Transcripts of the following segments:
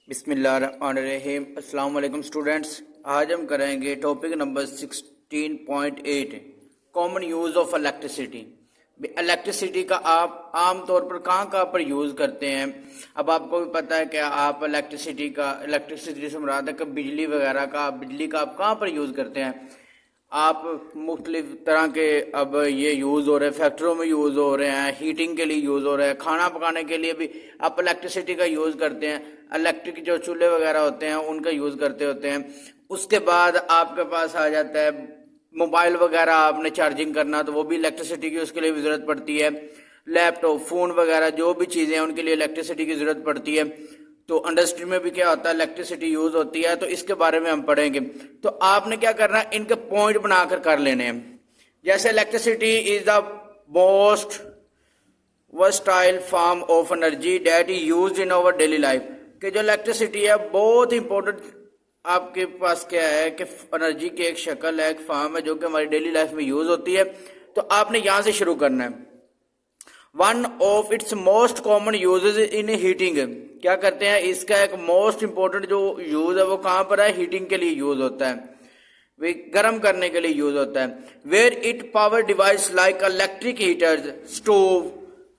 बिस्मिल्लाहिर्रहमानिर्रहीम। अस्सलाम वालेकुम स्टूडेंट्स। आज हम करेंगे topic number 16.8 common use of electricity. Electricity का आप आम तौर पर कहाँ पर यूज़ करते हैं। अब आपको भी पता है कि आप इलेक्ट्रिसिटी से मुराद है कि बिजली वगैरह का, बिजली का आप कहाँ पर यूज़ करते हैं। आप मुख्तलिफ तरह के अब ये यूज़ हो रहे हैं, फैक्ट्रियों में यूज़ हो रहे हैं, हीटिंग के लिए यूज़ हो रहे हैं, खाना पकाने के लिए भी आप इलेक्ट्रिसिटी का यूज़ करते हैं। इलेक्ट्रिक जो चूल्हे वगैरह होते हैं उनका यूज़ करते होते हैं। उसके बाद आपके पास आ जाता है मोबाइल वगैरह, आपने चार्जिंग करना तो वो भी इलेक्ट्रिसिटी की उसके लिए भी ज़रूरत पड़ती है। लैपटॉप, फ़ोन वगैरह जो भी चीज़ें हैं उनके लिए इलेक्ट्रिसिटी की ज़रूरत पड़ती है। तो इंडस्ट्री में भी क्या होता है, इलेक्ट्रिसिटी यूज होती है, तो इसके बारे में हम पढ़ेंगे। तो आपने क्या करना है, इनके पॉइंट बनाकर कर लेने हैं। जैसे electricity is the most versatile form of energy that is used in our daily life. कि जो इलेक्ट्रिसिटी है बहुत इंपॉर्टेंट आपके पास क्या है कि एनर्जी की एक शक्ल है, एक फॉर्म है जो कि हमारी डेली लाइफ में यूज होती है। तो आपने यहां से शुरू करना है। One of its most common usages in heating. क्या करते हैं, इसका एक मोस्ट इंपॉर्टेंट जो यूज है वो कहां पर है, हीटिंग के लिए यूज होता है, वे गर्म करने के लिए यूज होता है। Where it power device like electric heaters, stove.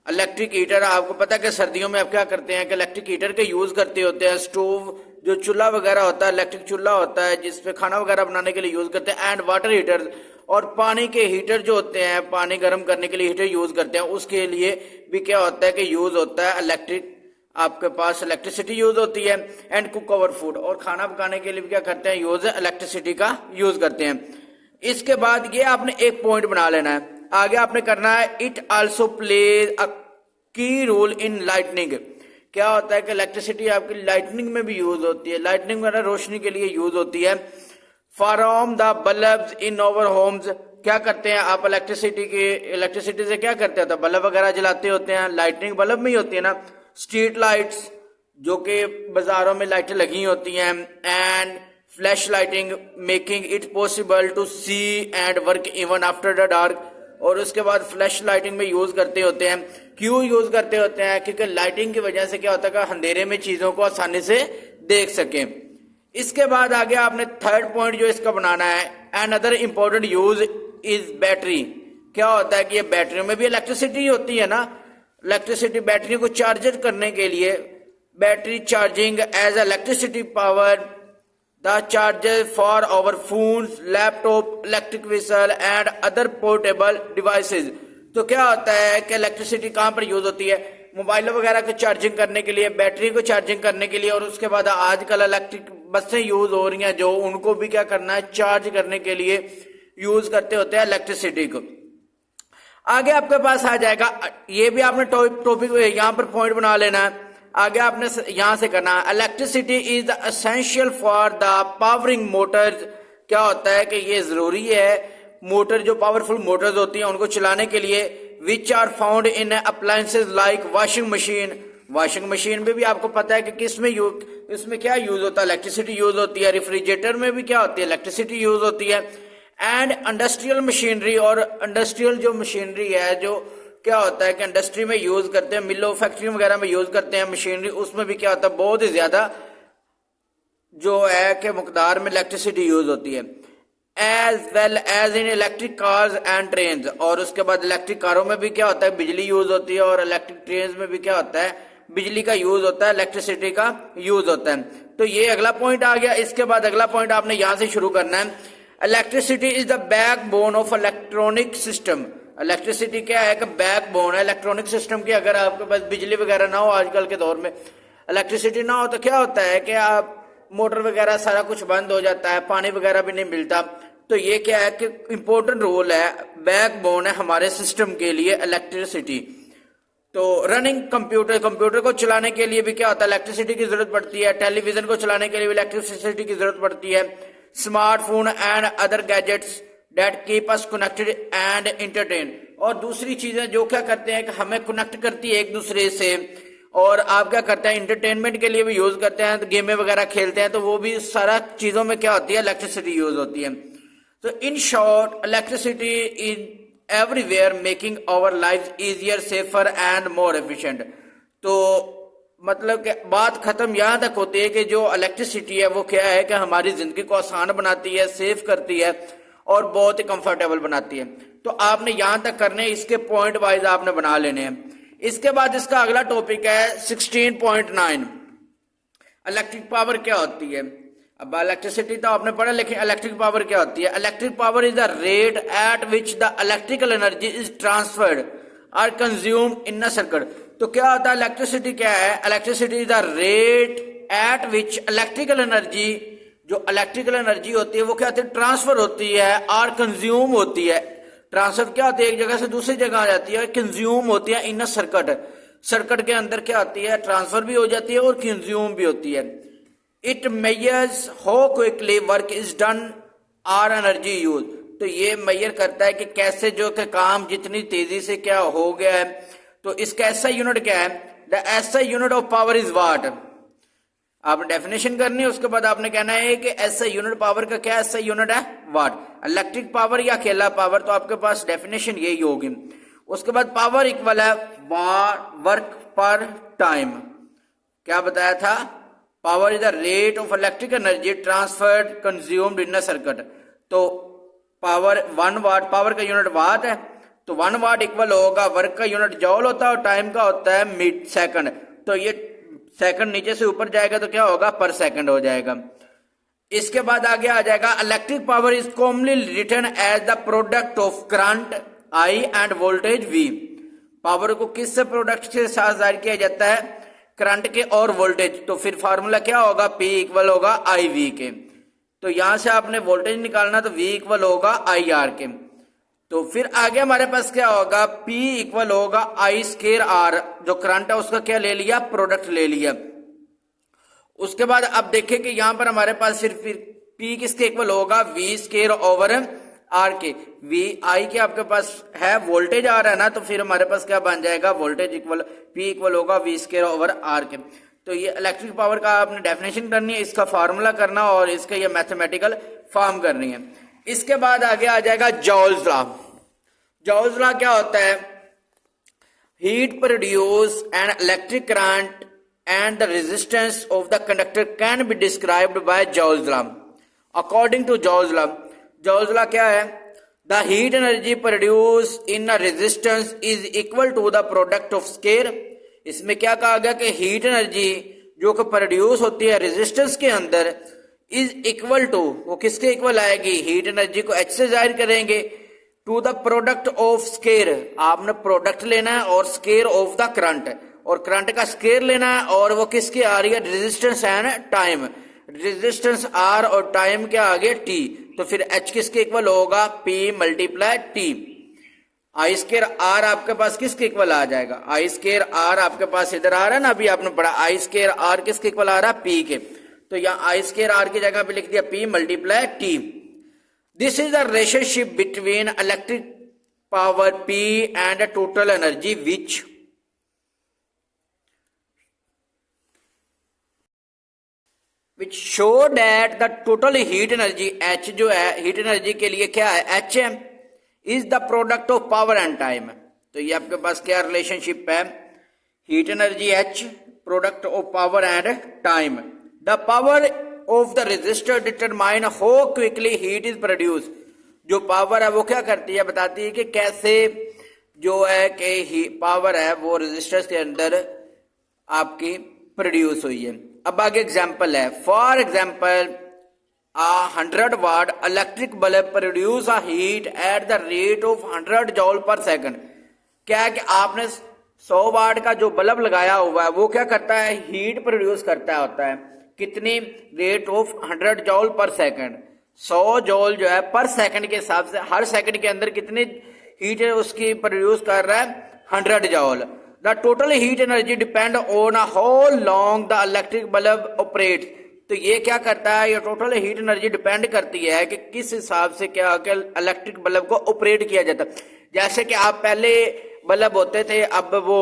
Electric heater आपको पता है कि सर्दियों में आप क्या करते हैं कि इलेक्ट्रिक हीटर के यूज करते होते हैं। स्टोव जो चूल्हा वगैरह होता है, इलेक्ट्रिक चूल्हा होता है जिसपे खाना वगैरह बनाने के लिए यूज करते हैं। एंड वाटर हीटर, और पानी के हीटर जो होते हैं, पानी गर्म करने के लिए हीटर यूज करते हैं, उसके लिए भी क्या होता है कि यूज होता है इलेक्ट्रिक, आपके पास इलेक्ट्रिसिटी यूज होती है। एंड कुक अवर फूड, और खाना पकाने के लिए भी क्या करते हैं, यूज इलेक्ट्रिसिटी का यूज करते हैं। इसके बाद ये आपने एक पॉइंट बना लेना है। आगे आपने करना है, इट आल्सो प्लेज अ की रोल इन लाइटनिंग। क्या होता है कि इलेक्ट्रिसिटी आपकी लाइटनिंग में भी यूज होती है, लाइटनिंग वगैरह रोशनी के लिए यूज होती है। From the bulbs in our homes, क्या करते हैं आप इलेक्ट्रिसिटी से क्या करते हैं, तो बल्ब वगैरह जलाते होते हैं, लाइटनिंग बल्ब में ही होती है ना। स्ट्रीट लाइट्स जो कि बाजारों में लाइटें लगी होती हैं। And flash lighting making it possible to see and work even after the dark. और उसके बाद फ्लैश लाइटिंग में यूज करते होते हैं। क्यों यूज करते होते हैं, क्योंकि लाइटिंग की वजह से क्या होता है कि अंधेरे में चीजों को आसानी से देख सकें। इसके बाद आगे आपने थर्ड पॉइंट जो इसका बनाना है, another important use is battery. क्या होता है कि ये बैटरियों में भी इलेक्ट्रिसिटी होती है ना, इलेक्ट्रिसिटी बैटरी को चार्जर करने के लिए, battery charging as electricity power the charger for our phones, laptop, electric vehicle and other portable devices. तो क्या होता है कि इलेक्ट्रिसिटी कहां पर यूज होती है, मोबाइल वगैरह को चार्जिंग करने के लिए, बैटरी को चार्जिंग करने के लिए। और उसके बाद आजकल इलेक्ट्रिक बसें यूज हो रही हैं जो उनको भी क्या करना है, चार्ज करने के लिए यूज करते होते हैं इलेक्ट्रिसिटी को। आगे आपके पास आ जाएगा, ये भी आपने टॉपिक यहां पर पॉइंट बना लेना है। आगे आपने यहां से करना है, electricity is essential for the powering Motors. क्या होता है कि ये जरूरी है, मोटर जो पावरफुल मोटर्स होती हैं उनको चलाने के लिए। Which are found in appliances like washing machine. Washing machine में भी आपको पता है कि इसमें क्या यूज होता है, इलेक्ट्रिसिटी यूज होती है। रेफ्रिजरेटर में भी क्या होती है, इलेक्ट्रिसिटी यूज होती है। एंड इंडस्ट्रियल मशीनरी, और इंडस्ट्रियल जो मशीनरी है जो क्या होता है कि इंडस्ट्री में यूज करते हैं, मिलों फैक्ट्री वगैरह में यूज करते हैं मशीनरी, उसमें भी क्या होता है बहुत ही ज्यादा जो है कि मकदार में इलेक्ट्रिसिटी यूज होती है। As well as in electric cars and train. और उसके बाद इलेक्ट्रिक कारों में भी क्या होता है, बिजली यूज होती है। और इलेक्ट्रिक ट्रेन में भी क्या होता है, बिजली का यूज होता है, इलेक्ट्रिसिटी का यूज होता है। तो ये अगला पॉइंट आ गया। इसके बाद अगला पॉइंट आपने यहां से शुरू करना है, electricity is the backbone of electronic system. Electricity क्या है कि बैकबोन है इलेक्ट्रॉनिक सिस्टम की। अगर आपके पास बिजली वगैरह ना हो, आजकल के दौर में इलेक्ट्रिसिटी ना हो, तो क्या होता है कि आप मोटर वगैरह सारा कुछ बंद हो जाता है, पानी वगैरह भी नहीं मिलता। तो ये क्या है कि इंपॉर्टेंट रोल है, बैकबोन है हमारे सिस्टम के लिए इलेक्ट्रिसिटी। तो रनिंग कंप्यूटर को चलाने के लिए भी क्या होता है, इलेक्ट्रिसिटी की जरूरत पड़ती है। टेलीविजन को चलाने के लिए भी इलेक्ट्रिसिटी की जरूरत पड़ती है। Smartphone and other gadgets that keep us connected and entertain. और दूसरी चीजें जो क्या करते हैं कि हमें कनेक्ट करती है एक दूसरे से, और आप क्या करते हैं इंटरटेनमेंट के लिए भी यूज करते हैं, तो गेमें वगैरह खेलते हैं, तो वो भी सारा चीजों में क्या होती है, इलेक्ट्रिसिटी यूज होती है। तो in short electricity in everywhere making our life easier, safer and more efficient. तो मतलब कि बात खत्म यहाँ तक होती है कि जो इलेक्ट्रिसिटी है वो क्या है कि हमारी जिंदगी को आसान बनाती है, सेव करती है और बहुत ही कंफर्टेबल बनाती है। तो आपने यहाँ तक करने, इसके पॉइंट वाइज आपने बना लेने हैं। इसके बाद इसका अगला टॉपिक है 16.9 इलेक्ट्रिक पावर क्या होती है। अब इलेक्ट्रिसिटी तो आपने पढ़ा, लेकिन इलेक्ट्रिक पावर क्या होती है। Electric power is the rate at which the electrical energy is transferred और कंज्यूम्ड इन अ सर्किट। तो क्या होता है इलेक्ट्रिसिटी, क्या है electricity is the rate at which electrical energy, जो इलेक्ट्रिकल एनर्जी होती है वो क्या होती है, ट्रांसफर होती है और कंज्यूम होती है। ट्रांसफर क्या होती है, एक जगह से दूसरी जगह आ जाती है, कंज्यूम होती है इन अ सर्किट। सर्किट के अंदर क्या होती है, ट्रांसफर भी हो जाती है और कंज्यूम भी होती है। It measures how quickly work is done और एनर्जी यूज। तो ये मेजर करता है कि कैसे जो कि काम जितनी तेजी से क्या हो गया है। तो इसका एसआई यूनिट क्या है, the SI unit of power is what. आपने डेफिनेशन करनी है, उसके बाद आपने कहना है कि एसआई यूनिट पावर का क्या एसआई यूनिट है, वाट। इलेक्ट्रिक पावर या अकेला पावर, तो आपके पास डेफिनेशन यही होगी। उसके बाद पावर इक्वल है वर्क पर टाइम। क्या बताया था, power is the rate of electric energy transferred consumed in a circuit. तो पावर 1 वाट, पावर का यूनिट वाट है, तो 1 वाट इक्वल होगा, वर्क का यूनिट जॉल होता है और टाइम का होता है मिड सेकंड। तो ये सेकंड नीचे से ऊपर जाएगा तो क्या होगा, पर सेकंड हो जाएगा। इसके बाद आगे आ जाएगा electric power is commonly written as the product of current I and voltage V. Power को किस से प्रोडक्ट के साथ जाहिर किया जाता है, करंट के और वोल्टेज। तो फिर फार्मूला क्या होगा, P इक्वल होगा आई वी के। तो यहां से आपने वोल्टेज निकालना, तो V इक्वल होगा आई आर के। तो फिर आगे हमारे पास क्या होगा, P इक्वल होगा आई स्केयर आर। जो करंट है उसका क्या ले लिया, प्रोडक्ट ले लिया। उसके बाद अब देखें कि यहां पर हमारे पास सिर्फ P किसके इक्वल होगा, V स्केयर ओवर आर के। V आई के आपके पास है, वोल्टेज आ रहा है ना, तो फिर हमारे पास क्या बन जाएगा, वोल्टेज इक्वल P इक्वल होगा V स्केयर ओवर आर के। तो ये इलेक्ट्रिक पावर का आपने डेफिनेशन करनी है, इसका फार्मूला करना और इसका ये मैथमेटिकल फॉर्म करनी है। इसके बाद आगे आ जाएगा जॉल्स लॉ। जॉल्स लॉ क्या होता है, heat produce an electric current and the resistance of the conductor can be described by Joule's law. According to Joule's law, Joule's law क्या है, the heat energy produce in a resistance is equal to the product of square. इसमें क्या कहा गया कि heat energy जो कि produce होती है रेजिस्टेंस के अंदर इज इक्वल टू, वो किसके इक्वल आएगी, हीट एनर्जी को H से जाहिर करेंगे, to the product of square. आपने प्रोडक्ट लेना है और स्केयर ऑफ द करंट, और करंट का स्केयर लेना है, और वो किसकी आ रही है, resistance and time. Resistance R और टाइम क्या आ गया T। तो फिर H किसके इक्वल होगा, P multiply T। I square R आपके पास किसके इक्वल आ जाएगा, आई स्केयर आर आपके पास इधर आ रहा है ना, अभी आपने पढ़ा, आई स्केयर आर किसके इक्वल आ रहा है, P के। तो यहाँ आई स्केयर आर की जगह पे लिख दिया P multiply T। This is the relationship between electric power P and total energy which show that the total heat energy H जो है हीट एनर्जी के लिए क्या है, H है, is the product of power and time। तो ये आपके पास क्या रिलेशनशिप है, heat energy H, product of power and time. The power of the resistor determine how quickly heat is produce. जो पावर है वो क्या करती है, बताती है कि कैसे जो है कि पावर है वो रेजिस्टर्स के अंदर आपकी प्रोड्यूस हुई है। अब आगे एग्जाम्पल है, for example 100 watt electric bulb produce a heat at the rate of 100 joule per second. क्या है कि आपने 100 वाट का जो बल्ब लगाया हुआ है वो क्या करता है, हीट प्रोड्यूस करता होता है, कितनी, rate of 100 joule per second. 100 जॉल जो है पर सेकंड के हिसाब से, हर सेकंड के अंदर कितनी हीट उसकी प्रोड्यूस कर रहा है, 100 जॉल। The total heat energy depend on how long the electric bulb operate. तो ये क्या करता है, ये टोटल हीट एनर्जी डिपेंड करती है कि किस हिसाब से क्या इलेक्ट्रिक बल्ब को ऑपरेट किया जाता है। जैसे कि आप पहले बल्ब होते थे, अब वो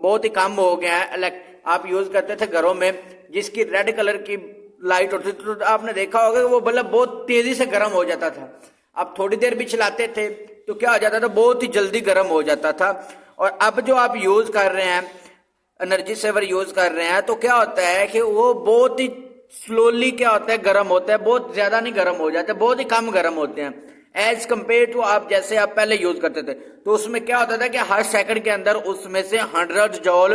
बहुत ही कम हो गया है, आप यूज करते थे घरों में जिसकी रेड कलर की लाइट होती थी, तो आपने देखा होगा कि वो बल्ब बहुत तेजी से गर्म हो जाता था। अब थोड़ी देर भी चलाते थे तो क्या हो जाता था, बहुत ही जल्दी गर्म हो जाता था। और अब जो आप यूज कर रहे हैं एनर्जी सेवर यूज कर रहे हैं तो क्या होता है कि वो बहुत ही स्लोली क्या होता है गर्म होता है, बहुत ज्यादा नहीं गर्म हो जाते, बहुत ही कम गर्म होते हैं एज कंपेयर टू आप जैसे आप पहले यूज करते थे। तो उसमें क्या होता था कि हर सेकंड के अंदर उसमें से 100 जॉल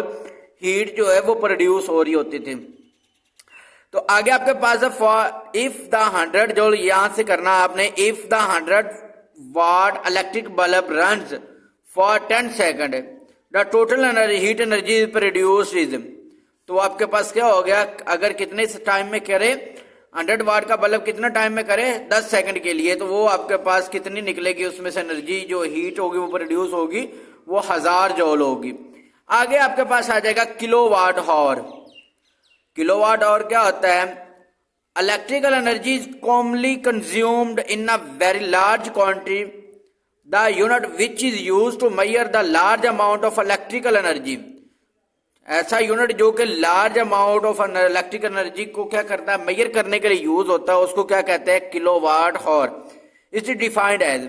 हीट जो है वो प्रोड्यूस हो रही होती थी। तो आगे आपके पास इफ द 100 जॉल यहां से करना आपने, if the 100 watt electric bulb runs for 10 second the total energy heat energy produced is, तो आपके पास क्या हो गया, अगर कितने टाइम में करे 100 वाट का बल्ब कितना टाइम में करे 10 सेकंड के लिए, तो वो आपके पास कितनी निकलेगी, उसमें से एनर्जी जो हीट होगी वो प्रोड्यूस होगी वो 1000 जॉल होगी। आगे आपके पास आ जाएगा किलोवाट आवर। किलोवाट आवर क्या होता है, electrical energy is commonly consumed in a very large quantity, the unit which is used to measure the large amount of electrical energy. ऐसा यूनिट जो कि large amount of electrical energy को क्या करता है, मेजर करने के लिए यूज होता है, उसको क्या कहते हैं, kilowatt hour. It is defined as,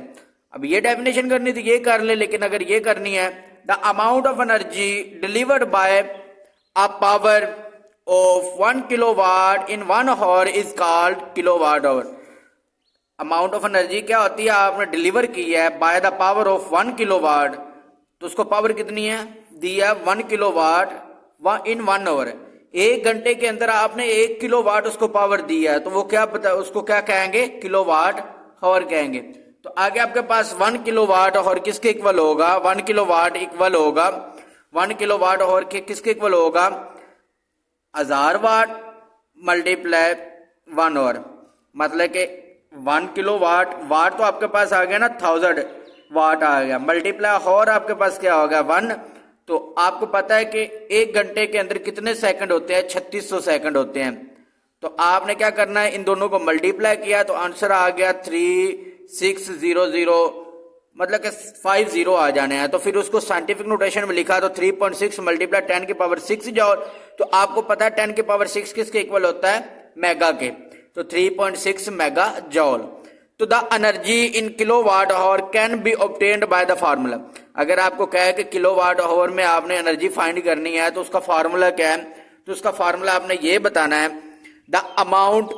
अब ये डेफिनेशन करनी थी ये कर ले, लेकिन अगर ये करनी है, the amount of energy delivered by a power of 1 kilowatt in 1 our is called kilowatt hour. Amount of energy क्या होती है, आपने डिलीवर की है by the power of 1 kilowatt, तो उसको पावर कितनी है दी है 1 किलोवाट इन 1 आवर। 1 घंटे के अंदर आपने 1 किलोवाट उसको पावर दी है, तो वो क्या पता उसको क्या कहेंगे, किलोवाट आवर कहेंगे। तो आगे आपके पास 1 किलोवाट आवर किसके इक्वल होगा, 1 किलोवाट इक्वल होगा 1 किलोवाट आवर के किसके इक्वल होगा, 1000 वाट मल्टीप्लाई 1 आवर, मतलब कि 1 किलोवाट, वाट तो आपके पास आ गया ना 1000 वाट आ गया, मल्टीप्लाई आवर आपके पास क्या होगा 1। तो आपको पता है कि 1 घंटे के अंदर कितने सेकंड होते हैं, 3600 सेकंड होते हैं। तो आपने क्या करना है, इन दोनों को मल्टीप्लाई किया तो आंसर आ गया 3600, मतलब कि 50 आ जाने हैं। तो फिर उसको साइंटिफिक नोटेशन में लिखा तो 3.6 मल्टीप्लाई 10 की पावर 6 जॉल। तो आपको पता है 10 की पावर 6 किसके इक्वल होता है, मेगा के, तो 3.6 मेगा जॉल। तो the energy in kilowatt our can be obtained by the formula. अगर आपको कहे कि किलोवाट आवर में आपने एनर्जी फाइंड करनी है तो उसका फार्मूला क्या है, तो उसका फार्मूला आपने ये बताना है, the amount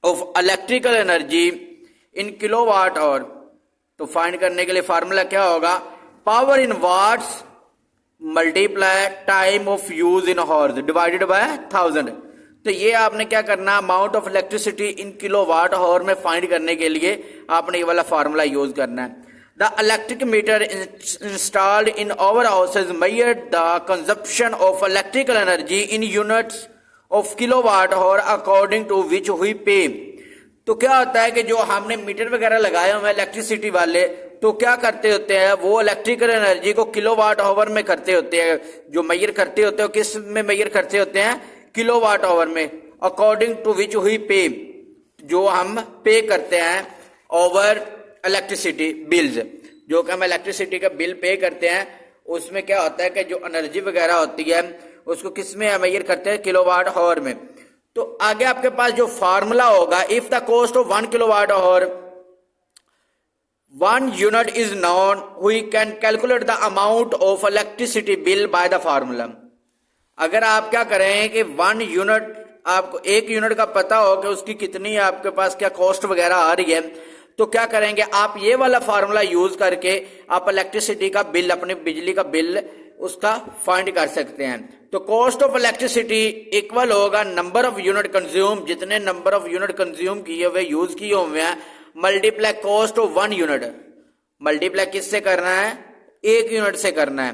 of electrical energy in kilowatt hour. तो फाइंड करने के लिए फार्मूला क्या होगा, power in watts multiply time of use in hours divided by 1000। तो ये आपने क्या करना, amount of electricity in kilowatt hour में फाइंड करने के लिए आपने ये वाला फार्मूला यूज करना है। The electric meter installed in our houses measure the consumption of electrical energy in units of kilowatt hour according to which we pay. तो क्या होता है कि जो हमने मीटर वगैरह लगाए हुए इलेक्ट्रिसिटी वाले, तो क्या करते होते हैं, वो इलेक्ट्रिकल एनर्जी को किलोवाट आवर में करते होते हैं, जो मेजर करते होते हैं किस में मेजर करते होते हैं, किलोवाट आवर में, अकॉर्डिंग टू विच हुई पे, जो हम पे करते हैं ओवर इलेक्ट्रिसिटी बिल्स, जो कि हम इलेक्ट्रिसिटी का बिल पे करते हैं, उसमें क्या होता है कि जो एनर्जी वगैरह होती है उसको किस में मेजर करते हैं, किलोवाट आवर में। तो आगे आपके पास जो फार्मूला होगा, if the cost of 1 kilowatt hour 1 unit is known we can calculate the amount of electricity bill by the formula. अगर आप क्या करें कि 1 यूनिट, आपको 1 यूनिट का पता हो कि उसकी कितनी आपके पास क्या कॉस्ट वगैरह आ रही है, तो क्या करेंगे आप ये वाला फार्मूला यूज करके आप इलेक्ट्रिसिटी का बिल, अपने बिजली का बिल उसका फाइंड कर सकते हैं। तो कॉस्ट ऑफ इलेक्ट्रिसिटी इक्वल होगा नंबर ऑफ यूनिट कंज्यूम, जितने नंबर ऑफ यूनिट कंज्यूम किए हुए यूज किए हुए हैं, multiply cost of 1 unit. Multiply किससे करना है, 1 यूनिट से करना है।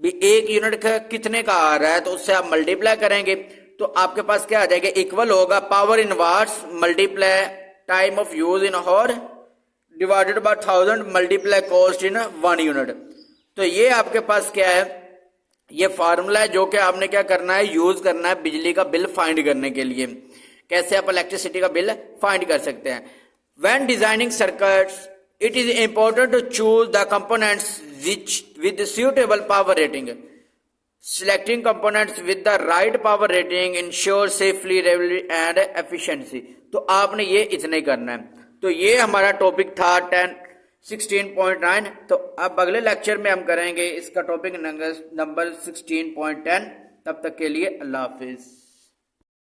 1 यूनिट का कितने का आ रहा है, तो उससे आप मल्टीप्लाई करेंगे तो आपके पास क्या आ जाएगा, इक्वल होगा power in watts multiply time of use in hour divided by 1000 multiply cost in 1 unit. तो ये आपके पास क्या है, ये फार्मूला है जो कि आपने क्या करना है, यूज करना है बिजली का बिल फाइंड करने के लिए। कैसे आप इलेक्ट्रिसिटी का बिल फाइंड कर सकते हैं। When designing circuits it is important to choose the components which with suitable power rating. Selecting components with the right power rating ensures safely, reliability and efficiency. तो आपने ये इतने करना है। तो ये हमारा टॉपिक था 16.9। तो अब अगले लेक्चर में हम करेंगे इसका टॉपिक नंबर 16.10। तब तक के लिए अल्लाह हाफिज।